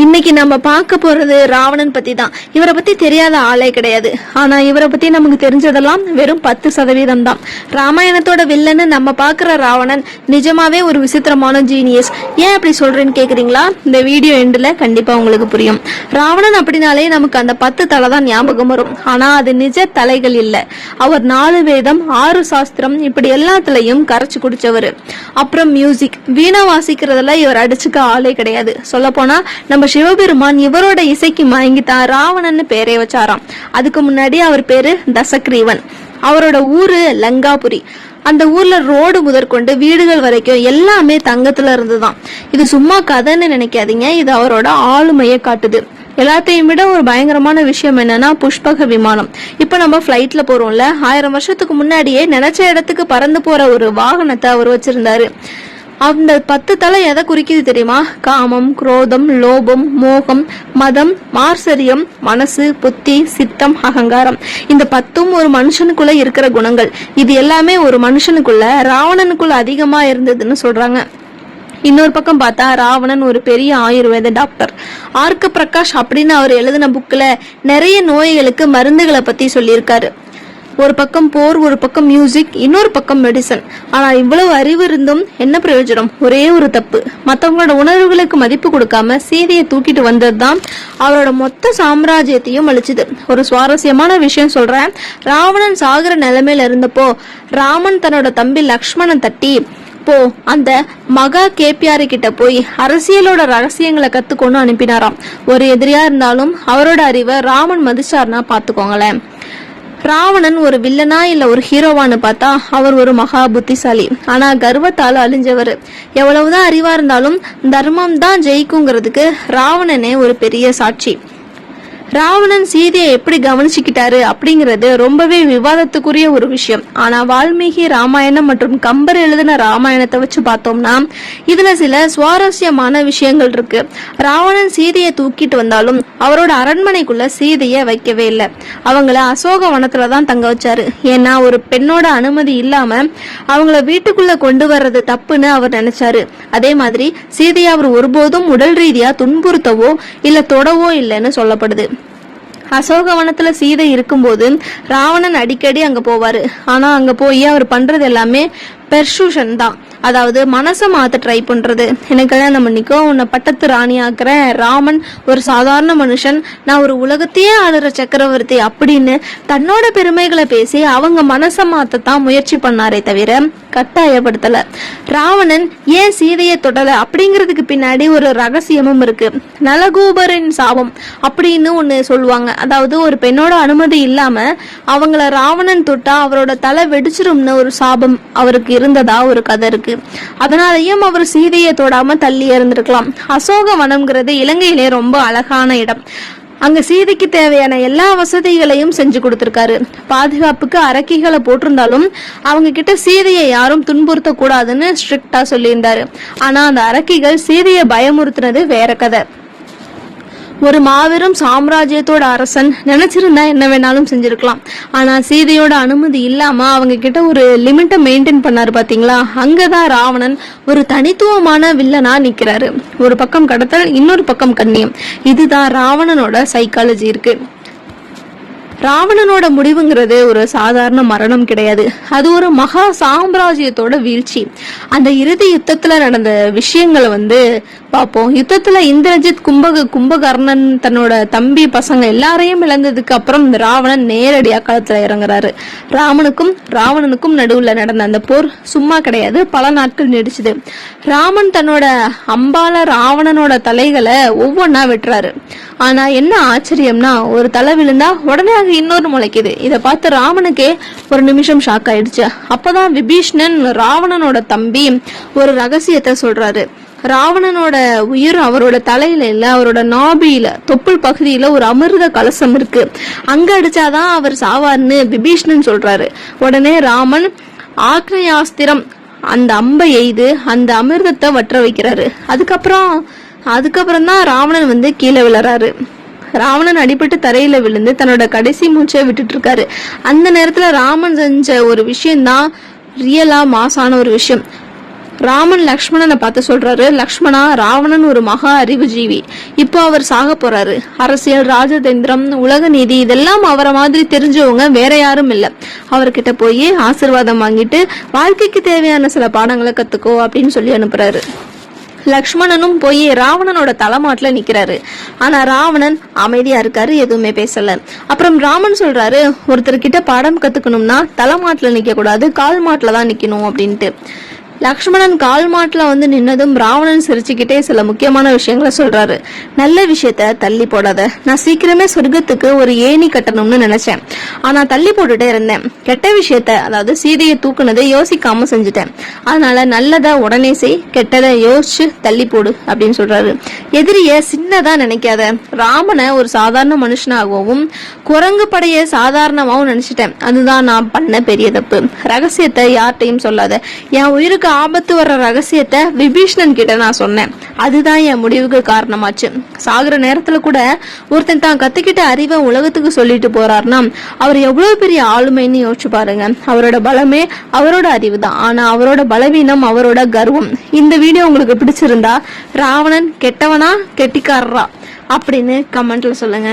இன்னைக்கு நம்ம பார்க்க போறது ராவணன் பத்தி தான். இவரை பத்தி தெரியாத ஆளே கிடையாது. ஆனா இவரை பத்தி நமக்கு தெரிஞ்சதெல்லாம் வெறும் 10% தான். ராமாயணத்தோட வில்லன்னு நம்ம பாக்குற ராவணன் நிஜமாவே ஒரு விசித்திரமான ஜீனியஸ். ஏன் அப்படி சொல்றேன்னு கேக்குறீங்களா? இந்த வீடியோ எண்டுல கண்டிப்பா உங்களுக்கு புரியும். ராவணன் அப்படின்னாலே நமக்கு அந்த 10 தலை தான் ஞாபகம் வரும். ஆனா அது நிஜ தலைகள் இல்ல. அவர் 4 வேதம் 6 சாஸ்திரம் இப்படி எல்லாத்துலயும் கரைச்சு குடிச்சவரு. அப்புறம் மியூசிக், வீணா வாசிக்கிறதுல இவர் அடிச்சுக்க ஆளே கிடையாது. சொல்ல போனா நம்ம சிவபெருமான் இவரோட இசைக்கு மயங்கித்தான் ராவணன்னு பேரே வச்சாராம். அதுக்கு முன்னாடி அவர் பேரு தசக்ரீவன். அவரோட ஊரு லங்காபுரி. அந்த ஊர்ல ரோடு முதற்கொண்டு வீடுகள் வரைக்கும் எல்லாமே தங்கத்துல இருந்துதான். இது சும்மா கதைன்னு நினைக்காதீங்க, இது அவரோட ஆளுமையை காட்டுது. எல்லாத்தையும் விட ஒரு பயங்கரமான விஷயம் என்னன்னா புஷ்பக விமானம். இப்ப நம்ம பிளைட்ல போறோம்ல, 1000 வருஷத்துக்கு முன்னாடியே நினைச்ச இடத்துக்கு பறந்து போற ஒரு வாகனத்தை அவர் வச்சிருந்தாரு. அந்த 10 தலை எதை குறிக்குது தெரியுமா? காமம், குரோதம், லோபம், மோகம், மதம், மார்சரியம், மனசு, புத்தி, சித்தம், அகங்காரம். இந்த 10ம் ஒரு மனுஷனுக்குள்ள இருக்கிற குணங்கள். இது எல்லாமே ஒரு மனுஷனுக்குள்ள ராவணனுக்குள்ள அதிகமா இருந்ததுன்னு சொல்றாங்க. இன்னொரு பக்கம் பார்த்தா ராவணன் ஒரு பெரிய ஆயுர்வேத டாக்டர். ஆர்க்க பிரகாஷ் அப்படின்னு அவர் எழுதின புக்ல நிறைய நோய்களுக்கு மருந்துகளை பத்தி சொல்லியிருக்காரு. ஒரு பக்கம் போர், ஒரு பக்கம் மியூசிக், இன்னொரு பக்கம் மெடிசன். ஆனா இவ்வளவு அறிவு இருந்தும் என்ன பிரயோஜனம்? ஒரே ஒரு தப்பு, மத்தவங்களோட உணர்வுகளுக்கு மதிப்பு கொடுக்காம சீதையை தூக்கிட்டு வந்ததுதான் அவரோட மொத்த சாம்ராஜ்யத்தையும் அழிச்சுது. ஒரு சுவாரஸ்யமான விஷயம் சொல்றேன். ராவணன் சாகர நிலைமையில இருந்தப்போ ராமன் தன்னோட தம்பி லக்ஷ்மணன் தட்டி, போ அந்த மகா கேபியாரி கிட்ட போய் அரசியலோட ரகசியங்களை கத்துக்கொண்டு அனுப்பினாராம். ஒரு எதிரியா இருந்தாலும் அவரோட அறிவை ராமன் மதிச்சார்னா பாத்துக்கோங்களேன். ராவணன் ஒரு வில்லனா இல்ல ஒரு ஹீரோவான்னு பார்த்தா அவர் ஒரு மகா புத்திசாலி. ஆனா கர்வத்தால அழிஞ்சவர். எவ்வளவுதான் அறிவா இருந்தாலும் தர்மம் தான் ஜெயிக்குங்கிறதுக்கு ராவணனே ஒரு பெரிய சாட்சி. ராவணன் சீதையை எப்படி கவனிச்சுக்கிட்டாரு அப்படிங்கிறது ரொம்பவே விவாதத்துக்குரிய ஒரு விஷயம். ஆனா வால்மீகி ராமாயணம் மற்றும் கம்பர் எழுதின ராமாயணத்தை வச்சு பார்த்தோம்னா இதுல சில சுவாரஸ்யமான விஷயங்கள் இருக்கு. ராவணன் சீதையை தூக்கிட்டு வந்தாலும் அவரோட அரண்மனைக்குள்ள சீதைய வைக்கவே இல்லை. அவங்கள அசோக வனத்துலதான் தங்க வச்சாரு. ஏன்னா ஒரு பெண்ணோட அனுமதி இல்லாம அவங்கள வீட்டுக்குள்ள கொண்டு வர்றது தப்புன்னு அவர் நினைச்சாரு. அதே மாதிரி சீதையை அவர் ஒருபோதும் உடல் ரீதியா துன்புறுத்தவோ இல்ல தொடவோ இல்லைன்னு சொல்லப்படுது. அசோகவனத்துல சீதை இருக்கும்போது ராவணன் அடிக்கடி அங்க போவாரு. ஆனா அங்க போய் அவர் பண்றது எல்லாமே பெர்சூஷன் தான். அதாவது மனசை மாத்த ட்ரை பண்றது. எனக்கு கல்யாணம் பண்ணிக்கோ, உன்னை பட்டத்து ராணி ஆக்குறேன். ராமன் ஒரு சாதாரண மனுஷன், நான் ஒரு உலகத்தையே ஆளுற சக்கரவர்த்தி அப்படின்னு தன்னோட பெருமைகளை பேசி அவங்க மனசை மாத்தத்தான் முயற்சி பண்ணாரே தவிர கட்டாயப்படுத்தல. ராவணன் ஏன் சீதையை தொடல அப்படிங்கிறதுக்கு பின்னாடி ஒரு ரகசியமும் இருக்கு. நலகூபரின் சாபம் அப்படின்னு ஒண்ணு சொல்லுவாங்க. அதாவது ஒரு பெண்ணோட அனுமதி இல்லாம அவங்கள ராவணன் தொட்டா அவரோட தலை வெடிச்சிரும்னு ஒரு சாபம் அவருக்கு இருந்ததா ஒரு கதை இருக்கு. அதனாலயும் அவர் சீதையை தொடாம தள்ளி இருந்திருக்கலாம். அசோக வனம்ங்கிறது இலங்கையிலே ரொம்ப அழகான இடம். அங்க சீதைக்கு தேவையான எல்லா வசதிகளையும் செஞ்சு கொடுத்திருக்காரு. பாதுகாப்புக்கு அரக்கிகளை போட்டிருந்தாலும் அவங்க கிட்ட சீதையை யாரும் துன்புறுத்த கூடாதுன்னு ஸ்ட்ரிக்டா சொல்லியிருந்தாரு. ஆனா அந்த அரக்கிகள் சீதையை பயமுறுத்தினது வேற கதை. ஒரு மாபெரும் சாம்ராஜ்யத்தோட அரசன் நினைச்சிருந்தா என்ன வேணாலும் செஞ்சிருக்கலாம். ஆனா சீதையோட அனுமதி இல்லாம அவங்க கிட்ட ஒரு லிமிட்டை மெயின்டைன் பண்ணாரு பாத்தீங்களா? அங்கதான் ராவணன் ஒரு தனித்துவமான வில்லனா நிக்கிறாரு. ஒரு பக்கம் கடத்தல், இன்னொரு பக்கம் கண்ணியம். இதுதான் ராவணனோட சைக்காலஜி இருக்கு. ராவணனோட முடிவுங்கிறது ஒரு சாதாரண மரணம் கிடையாது. அது ஒரு மகா சாம்ராஜ்யத்தோட வீழ்ச்சி. அந்த இறுதி யுத்தத்துல நடந்த விஷயங்களை பார்ப்போம். யுத்தத்துல இந்திரஜித் கும்பகர்ணன் தன்னோட தம்பி பசங்க எல்லாரையும் இழந்ததுக்கு அப்புறம் ராவணன் நேரடியா களத்துல இறங்குறாரு. ராவணனுக்கும் நடுவுல நடந்த அந்த போர் சும்மா கிடையாது, பல நாட்கள் நீடிச்சுது. ராமன் தன்னோட அம்பால ராவணனோட தலைகளை ஒவ்வொன்னா வெட்டுறாரு. ஆனா என்ன ஆச்சரியம்னா, ஒரு தலை விழுந்தா உடனே அங்க இன்னொரு முளைக்குது. இத பார்த்து ராவனுக்கே ஒரு நிமிஷம் ஷாக் ஆயிடுச்சு. அப்பதான் விபீஷ்ணன், ராவணனோட தம்பி, ஒரு ரகசியத்தை சொல்றாரு. ராவணனோட உயிர் அவரோட தலையில இல்ல, அவரோட நாபியில தொப்புள் பகுதியில ஒரு அமிர்த கலசம் இருக்கு. அங்க அடிச்சாதான் அவர் சாவார்னு விபீஷ்ணன் சொல்றாரு. உடனே ராமன் ஆக்னயாஸ்திரம் அந்த அம்பை எய்து அந்த அமிர்தத்தை வற்ற வைக்கிறாரு. அதுக்கப்புறம் தான் ராவணன் கீழே விழறாரு. ராவணன் அடிபட்டு தரையில விழுந்து தன்னோட கடைசி மூச்சை விட்டுட்டு இருக்காரு. அந்த நேரத்துல ராமன் செஞ்ச ஒரு விஷயம் தான் ரியலா மாசான ஒரு விஷயம். ராமன் லக்ஷ்மணனை பார்த்து சொல்றாரு, லக்ஷ்மணா, ராவணன் ஒரு மகா அறிவுஜீவி. இப்போ அவர் சாக போறாரு. அரசியல், ராஜதந்திரம், உலக நீதி இதெல்லாம் அவரை மாதிரி தெரிஞ்சவங்க வேற யாரும் இல்ல. அவர்கிட்ட போய் ஆசீர்வாதம் வாங்கிட்டு வாழ்க்கைக்கு தேவையான சில பாடங்களை கத்துக்கோ அப்படின்னு சொல்லி அனுப்புறாரு. லக்ஷ்மணனும் போய் ராவணனோட தலைமாட்டுல நிக்கிறாரு. ஆனா ராவணன் அமைதியா இருக்காரு, எதுவுமே பேசல. அப்புறம் ராமன் சொல்றாரு, ஒருத்தர்கிட்ட பாடம் கத்துக்கணும்னா தலைமாட்டுல நிக்க கூடாது, கால் மாட்டுல தான் நிக்கணும் அப்படின்ட்டு. லக்ஷ்மணன் கால் மாட்டுல வந்து நின்னதும் ராவணன் சிரிச்சுக்கிட்டே சில முக்கியமான விஷயங்களை சொல்றாரு. நல்ல விஷயத்த தள்ளி போடாத. நான் சீக்கிரமே சொர்க்கத்துக்கு ஒரு ஏணி கட்டணும்னு நினைச்சேன், ஆனா தள்ளி போட்டுட்டே இருந்தேன். கெட்ட விஷயத்த, அதாவது சீதையை தூக்குனதை யோசிக்காம செஞ்சுட்டேன். அதனால நல்லதா உடனே செய், கெட்டதை யோசிச்சு தள்ளி போடு அப்படின்னு சொல்றாரு. எதிரிய சின்னதா நினைக்காத. ராமனை ஒரு சாதாரண மனுஷனாகவும் குரங்கு படைய சாதாரணமாவும் நினைச்சிட்டேன். அதுதான் நான் பண்ண பெரிய தப்பு. ரகசியத்தை யார்கிட்டையும் சொல்லாத. என் உயிருக்கு ஆபத்து வர்ற ரகசியத்தை விபீஷ்ணன் கிட்ட நான் சொன்னேன். அதுதான் என் முடிவுக்கு காரணமாச்சு. சாகுற நேரத்துல கூட ஒருத்தன் தான் கத்துக்கிட்ட அறிவை உலகத்துக்கு சொல்லிட்டு போறாருன்னா அவர் எவ்வளவு பெரிய ஆளுமைன்னு யோசிச்சு பாருங்க. அவரோட பலமே அவரோட அறிவு தான், ஆனா அவரோட பலவீனம் அவரோட கர்வம். இந்த வீடியோ உங்களுக்கு பிடிச்சிருந்தா ராவணன் கெட்டவனா கெட்டிக்காரரா அப்படின்னு கமெண்ட்ல சொல்லுங்க.